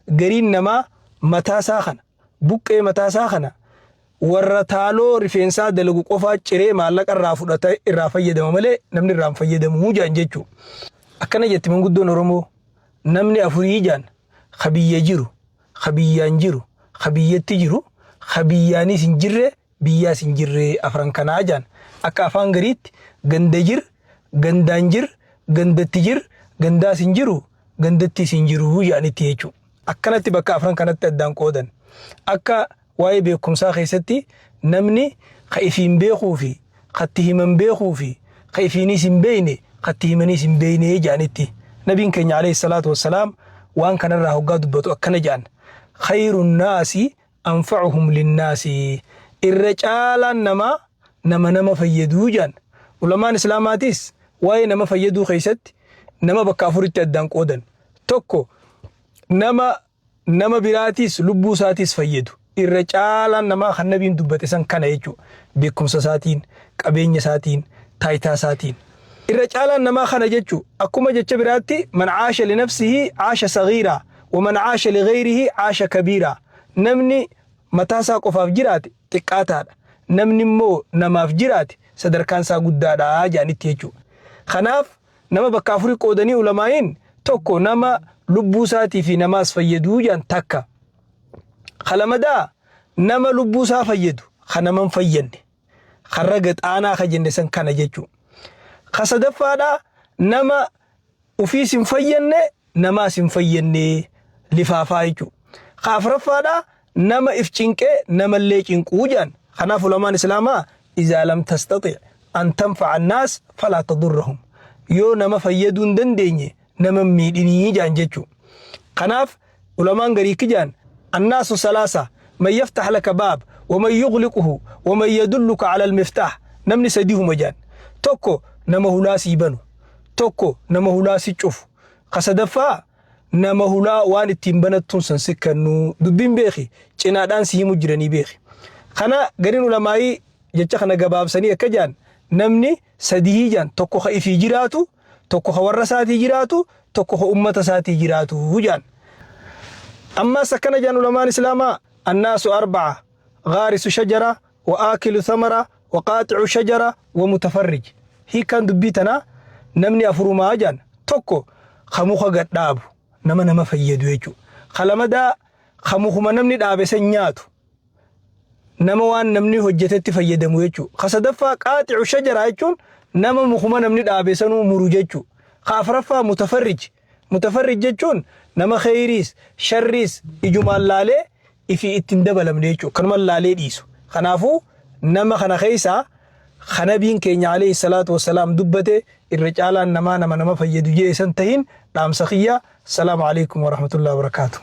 gariin namaa mataasaa kana buqqee mataasaa kana warra taaloo rifeensaa dalagu qofaa ciree maallaqa irraa fudhata irraa fayyadama malee namni irraa fayyadamu jaan jechuu. Akkana jetti manguddoon Oromoo namni afurii jaan khabiyya jiru khabiyyaan jiru khabiyyatti jiru khabiyyaanis hin jirre biyyaas hin jirre afran kanaa jaan akka afaan gariitti ganda jir gandaan jir gandatti jir gandaas hin jiru gandattis hin jiru yaanitti jechuu. Akkanatti bakka afran kanatti addaan qoodan akka waa'ee beekumsaa keessatti namni kaifiin beekuu fi katti himan beekuu fi kaifiinis hin beekne katti himanis hin beekne jaanitti. Nabiin keenya alayhi salaatu wassalaam waan kanarraa hoggaa dubbatu akkana jaan khayrun naasi anfa'uhum linnaasi irra caalaan nama fayyaduu jaan. Ulamaan islaamaatis waa'ee nama fayyaduu keessatti nama bakka afuritti addaan qoodan. Tokko nama biraatis lubbuu isaatis fayyadu irra caalaan nama kan nabiin dubbate san kana jechuudha. Beekumsa isaatiin qabeenya isaatiin taayitaa isaatiin irra caalaan nama kana jechuudha. Akkuma jecha biraatti man caasha linafsihi caasha sagiira wa man caasha lighayrihi caasha kabiira. Namni mataasaa qofaaf jiraate xiqqaataadha, namni immoo namaaf jiraate sadarkaan isaa guddaadha jaanitti jechuudha. Kanaaf nama bakka afurii qoodanii ulamaa'iin tokko nama lubbuu isaatii fi namaas fayyaduu jaan takka. Khalamadaa nama lubbuu isaa fayyadu khanaman fayyanne kharra gaxaanaa ka jenne san kana jechuudha. Kasadaffaadhaa nama ufiis hin fayyanne namaas hin fayyanne lifaafaa jechuudha. Kaafraffaadhaa nama if cinqee namallee cinquu jaan. Kanaaf ulamaan islaamaa izaa lam tastati' an tanfa'a annaas falaa tadurrahum. Yoo nama fayyaduu hin dandeenye nama miidhinii jaan jechuudha. Kanaaf ulamaan garii kijaan الناس ثلاثة من يفتح لك باب ومن يغلقه ومن يدلك على المفتاح. نمني سديه مجان توكو نما هلا سيبنو توكو نما هلا سيشوف قصدفا نما هلا وان التنبنتون سنسكنو دبين بيخي چنادان سيمو جراني بيخي. خنا غرين علماء جچا خنا قباب سنية كجان نمني سديه جان توكو خيفي جراتو توكو خورساتي جراتو توكو خأمة ساتي جراتو جان. أما سكن جان علماء الإسلام الناس أربعة غارس شجرة وآكل ثمرة وقاطع شجرة ومتفرج. هي كان دبيتنا نمني أفرما جان توكو خموخا قد دابو نما فيدو يجو خلمدا خموخما نمني دابي سنياتو نما وان نمني هجتت فيدمو يجو خصدفا قاطع شجرة يجون نما مخما نمني دابي سنو مروج يجو خافرفا متفرج جون نما خيريس شريس إجمال لالي إفي اتندبل منيجو كنمال لالي ديسو. خنافو نما خنا خيسا خنا بين كينيا عليه الصلاة والسلام دبته الرجال نما فيدو جيسان تهين نام سخية. السلام عليكم ورحمة الله وبركاته.